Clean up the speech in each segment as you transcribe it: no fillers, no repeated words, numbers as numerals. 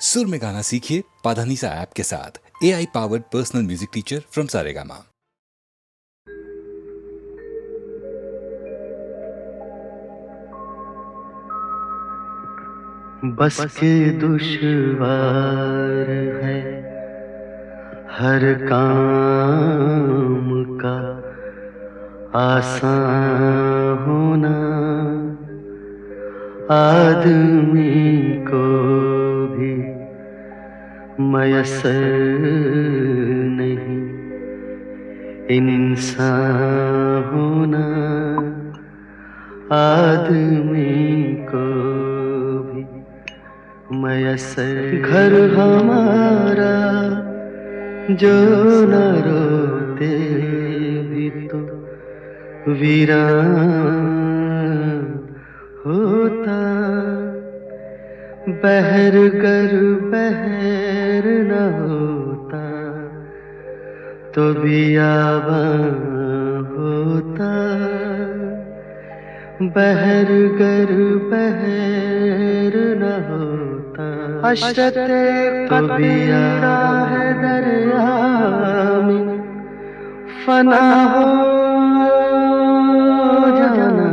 सुर में गाना सीखिए पाधानीसा ऐप के साथ। AI powered personal music teacher from Saregama. बस के दुश्वार है हर काम का आसान होना, आदमी को भी मयस्सर नहीं इंसान होना, आदमी को भी मयस्सर। घर हमारा जो न रोते भी तो वीरान होता, बहर गर बहर न होता तो बियाबान होता, बहर गर बहर न होता। अशरते तो बिया है दरिया में फना हो जाना,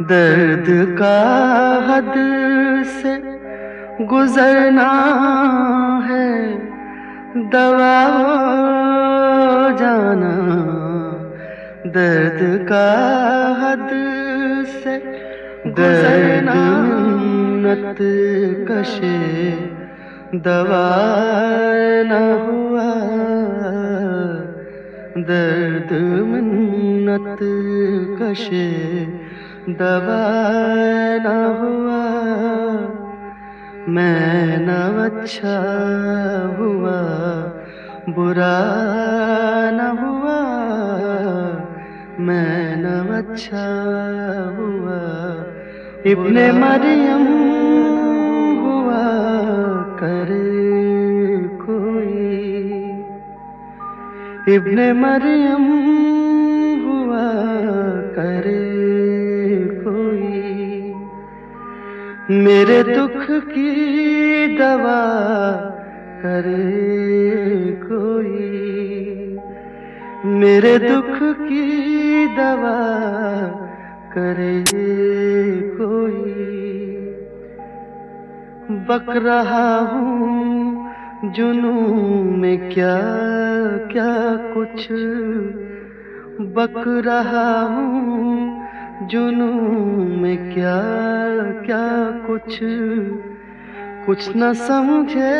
दर्द का हद से गुजरना है दवा हो जाना, दर्द का हद से गुजरना मिन्नत कशे दवा न हुआ, दर्द मिन्नत कशे दवा न हुआ। मैं न अच्छा हुआ बुरा न हुआ, मैं न अच्छा हुआ इब्ने मरियम हुआ करे कोई, इब्ने मरियम हुआ करे कोई, मेरे दुख की दवा करे कोई, मेरे दुख की दवा करे कोई। बक रहा हूँ जुनून में क्या क्या कुछ, बक रहा हूँ जुनून में क्या क्या कुछ, कुछ न समझे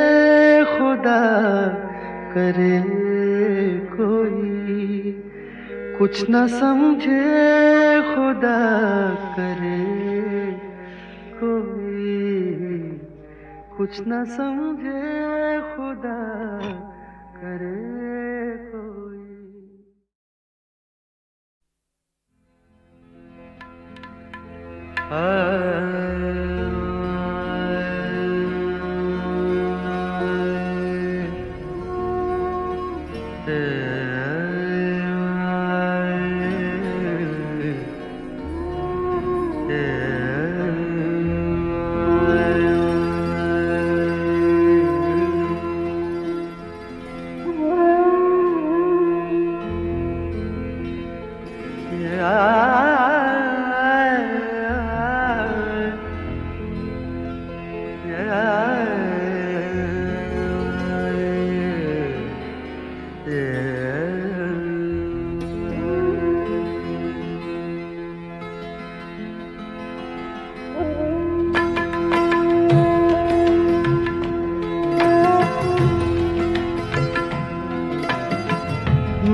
खुदा करे कोई, कुछ न समझे खुदा करे कोई, कुछ न समझे खुदा करे कोई।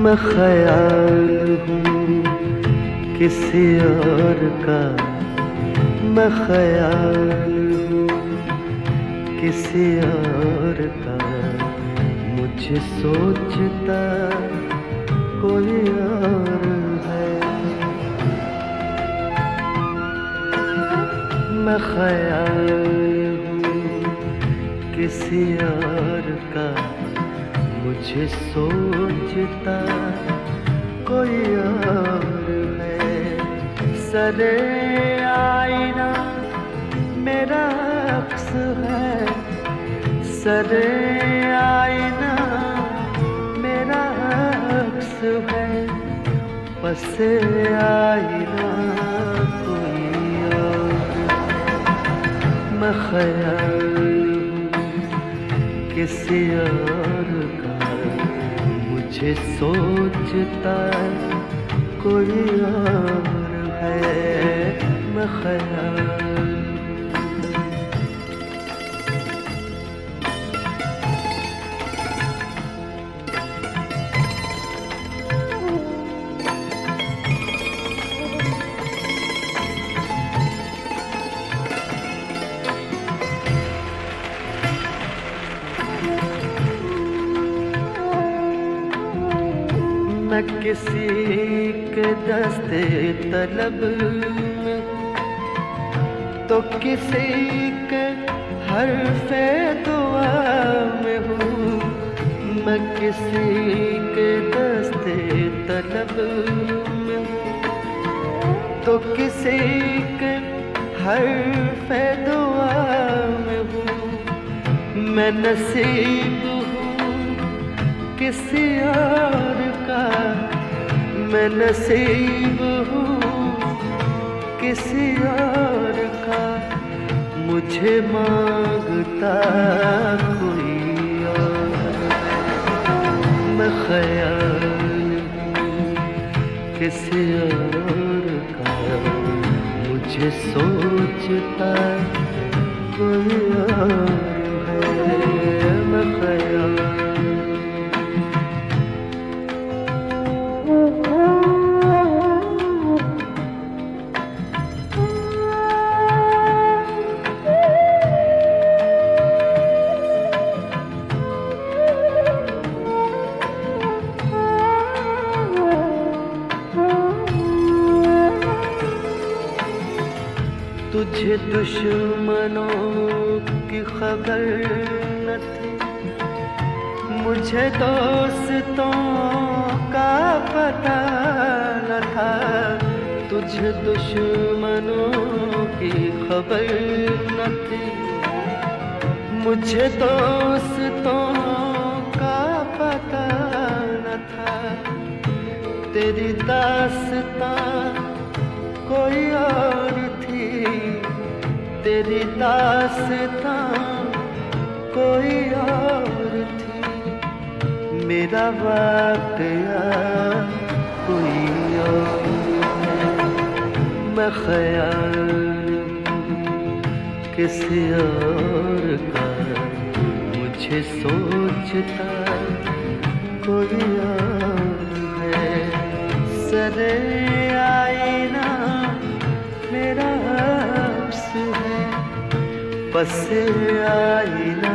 मैं ख्याल हूँ किसी और का, मैं ख्याल हूँ किसी और का, मुझे सोचता कोई और है। मैं ख्याल हूँ किसी और का, मुझे सोचता कोई और है। सरे आईना मेरा अक्स है, सरे आईना मेरा अक्स है, पसे आईना कोई और। मैं ख्याल हूँ किसी और का, मुझे सोचता कोई और है। मैं ख्याल मैं किसी के दस्ते तलब में, तो किसी के हर्फ़े दुआ में हूँ। मैं किसी के दस्ते तलब में, तो किसी के हर्फ़े दुआ में हूँ। मैं नसीब हूँ किसी और का, मैं नसीब हूँ किसी और का, मुझे मांगता कोई और। मैं ख्याल हूँ किसी और का, मुझे सोचता कोई और है। मैं ख्याल तुझे दुश्मनों की खबर न थी, मुझे दोस्तों का पता न था। तुझे दुश्मनों की खबर न थी, मुझे दोस्तों का पता न था। तेरी दास्तां कोई और थी, तेरी दास्तां कोई और थी, मेरा वाक़या कोई और है। मैं ख्याल किसी और का, मुझे सोचता कोई और है। सरे आईना मेरा अक्स है, पसे आईना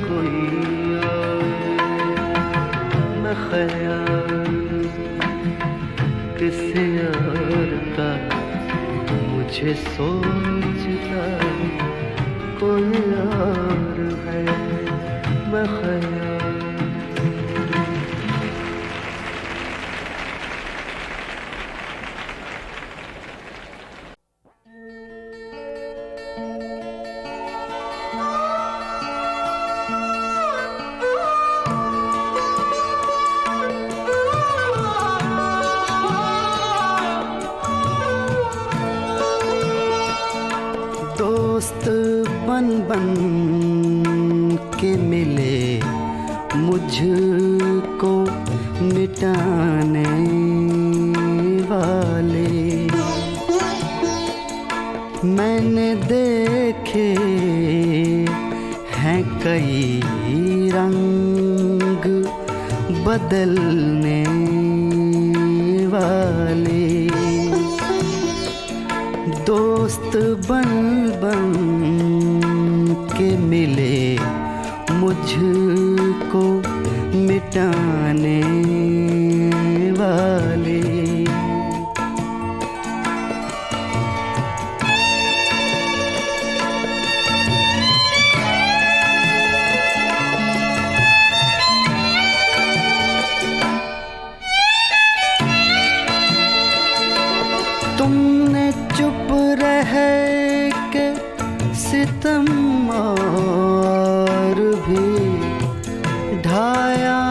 कोई और। मैं ख्याल किसी और का, मुझे सोचता कोई और है। मैं ख्याल दोस्त बन बन के मिले मुझको मिटाने वाले। मैंने देखे हैं कई रंग बदलने वाले। दोस्त बन बन के मिले मुझको मिटाने वाले। तुमने चुप रह के सितम और भी ढाया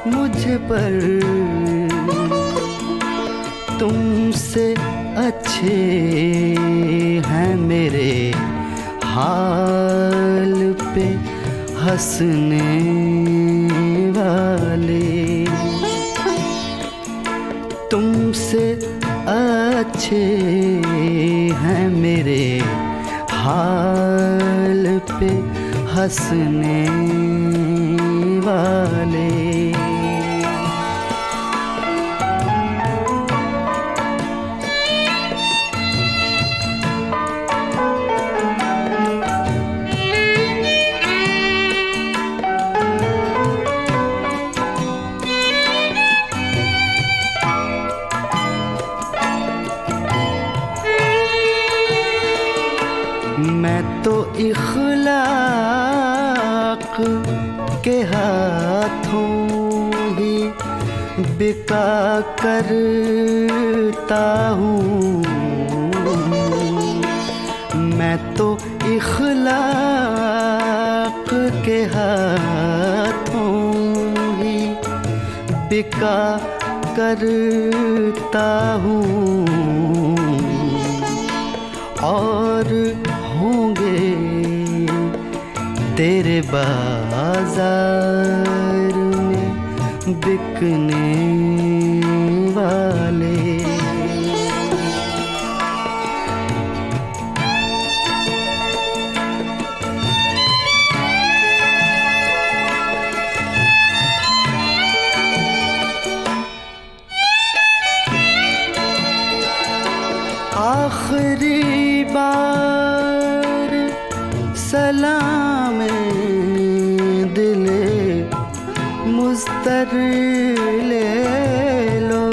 मुझ पर, तुमसे अच्छे हैं मेरे हाल पे हंसने वाले, तुमसे अच्छे हैं मेरे हाल पे हंसने वाले। मैं तो इखलाक के हाथों ही बिका करता हूँ, मैं तो इखलाक के हाथों ही बिका करता हूँ, और होंगे तेरे बाजार में बिकने वाले। आखिरी बार सलाम दिले मुस्तर ले लो,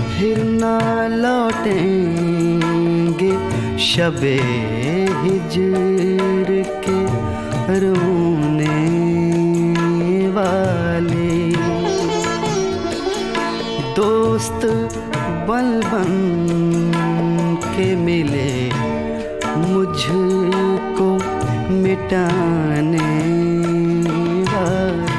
फिर ना लौटेंगे शबे हिजर के रोने वाले। दोस्त बन बन के मिले मुझको मिटाने वाले।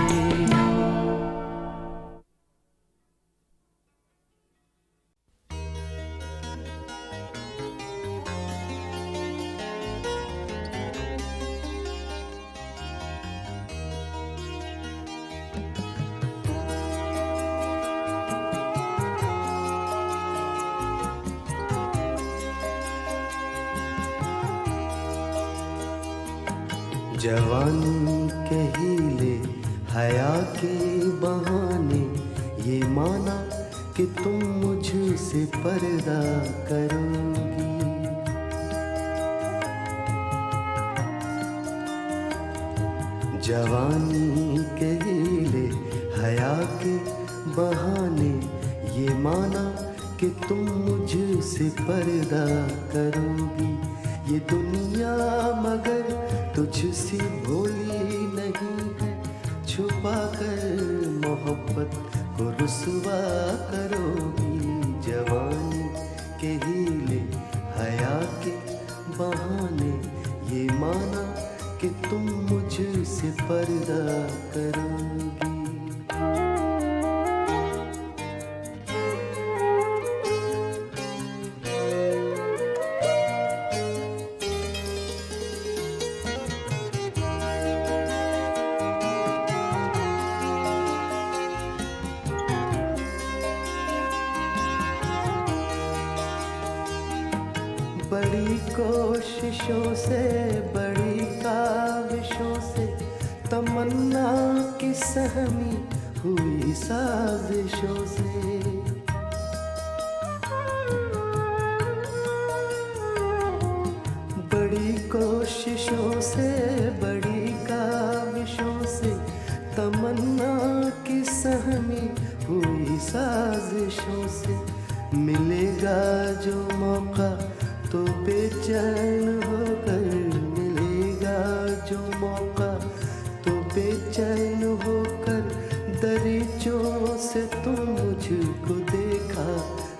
जवानी के हीले हया के बहाने ये माना कि तुम मुझसे पर्दा करोगी। जवानी के हीले हया के बहाने ये माना कि तुम मुझसे पर्दा करोगी। ये दुनिया मगर तुझसे भोली नहीं है, छुपा कर मोहब्बत को रुसवा करोगी। जवानी के हीले हया के बहाने ये माना कि तुम मुझसे पर्दा करोगी। बड़ी कोशिशों से बड़ी काविशों से तमन्ना की सहमी हुई साजिशों से बड़ी कोशिशों से बड़ी काविशों से तमन्ना की सहमी हुई साजिशों से मिलेगा जो मौका तो बेचैन होकर मिलेगा जो मौका तो बेचैन होकर दरीचों से तुम मुझको देखा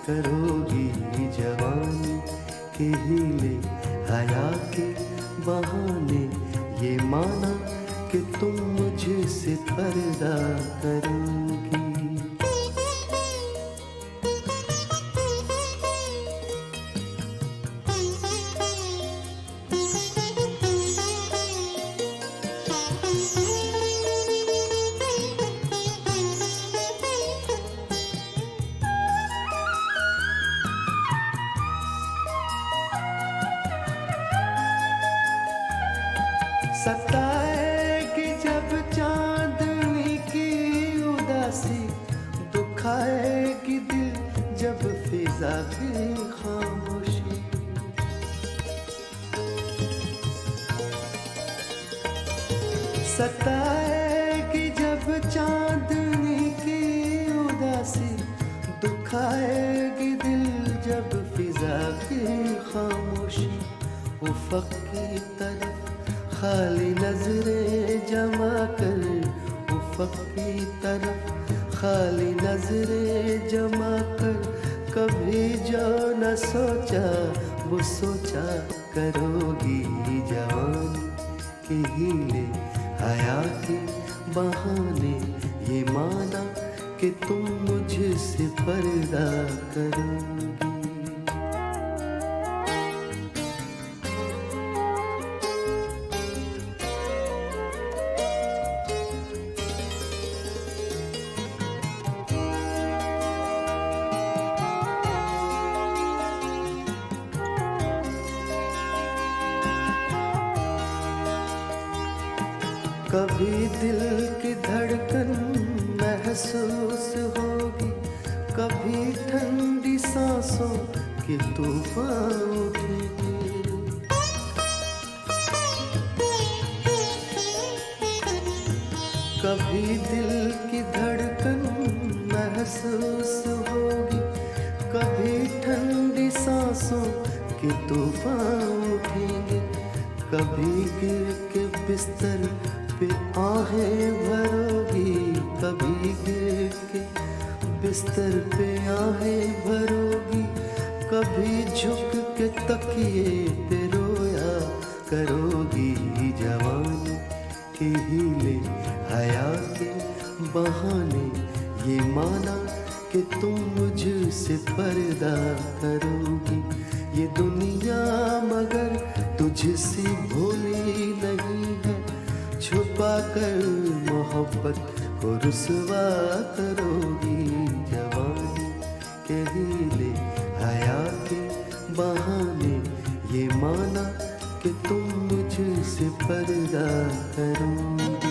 करोगी। जवानी के हीले हया के बहाने ये माना कि तुम मुझसे पर्दा करोगी। सताएगी जब चांदनी की उदासी, दुखाएगी दिल जब फिजा की खामोशी। सताएगी जब चांदनी की उदासी, दुखाएगी दिल जब फिजा की खामोशी। उफ़क़ की तरफ खाली नजरें जमा कर, उफ़क़ की तरफ खाली नजरें जमा कर, कभी जो न सोचा वो सोचा करोगी। जवानी के हीले हया के बहाने ये माना कि तुम मुझसे पर्दा करोगी। कभी दिल की धड़कन महसूस होगी, कभी ठंडी सांसों के तूफान उठेंगे। कभी दिल की धड़कन महसूस होगी, कभी ठंडी सांसों के तूफान उठेंगे। कभी गिर के बिस्तर पे आहें भरोगी, कभी गिर के बिस्तर पे आहें भरोगी, कभी झुक के तकिए पे रोया करोगी। जवानी के हीले हया के बहाने ये माना कि तुम मुझसे पर्दा करोगी। ये दुनिया मगर तुझसे भोली नहीं है, छुपा कर मोहब्बत को रुसवा करोगी। जवानी के हीले हया के बहाने ये माना कि तुम मुझसे पर्दा करोगी।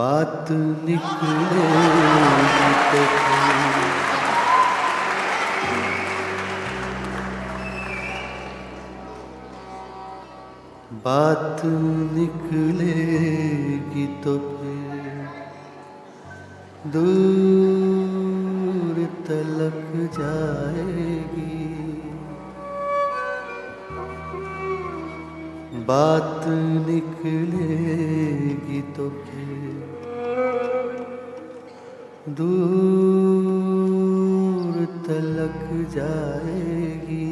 बात निकलेगी तो बात निकलेगी तो फिर दूर तलक जाएगी। बात निकलेगी तो फिर दूर तलक जाएगी।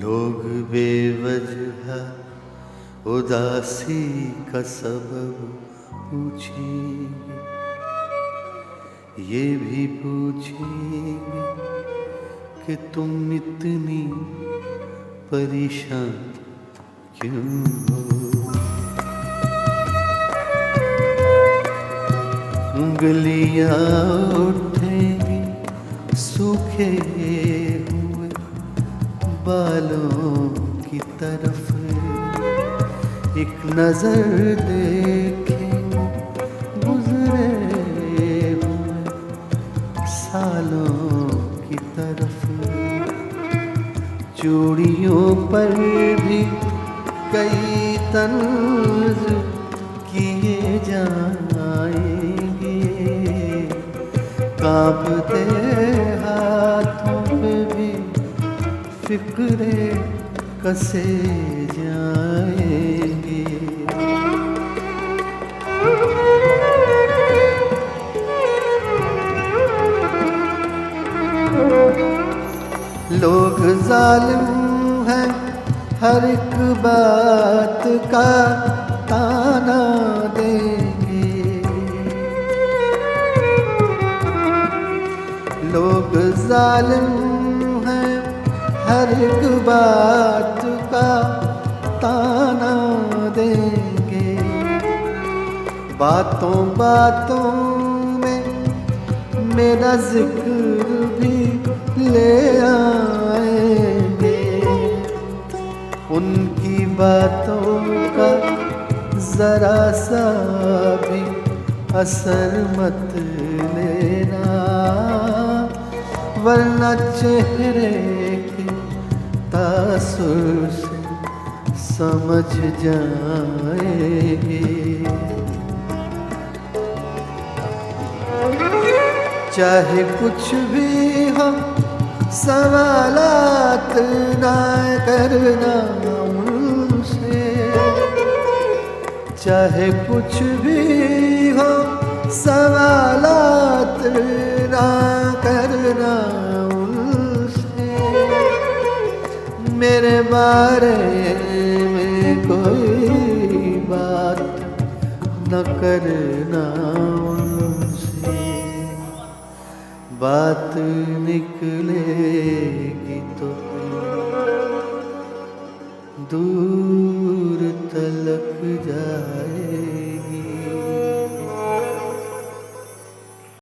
लोग बेवजह उदासी का सबब पूछेंगे, ये भी पूछेंगे कि तुम इतनी परेशान क्यों हो। उंगलियां उठेंगी सूखे हुए बालों की तरफ, एक नजर देखेंगे गुजरे हुए सालों की तरफ। चूड़ियों पर भी कई तंज किए जाएंगे, कांपते हाथों पे भी फिक्रे कसे जाएंगे। लोग जालिम हैं, हर एक बात का ताना देंगे। लोग जालिम हैं, हर एक बात का ताना देंगे। बातों बातों में मेरा जिक्र भी ले आएंगे। उनकी बातों का जरा सा भी असर मत लेना, वरना चेहरे के तासुर से समझ जाएंगे। चाहे कुछ भी हो सवालात ना करना उनसे, चाहे कुछ भी हो सवालात ना करना उनसे। मेरे बारे में कोई बात न करना उनसे, बात निकलेगी तो दूर तलक जाए।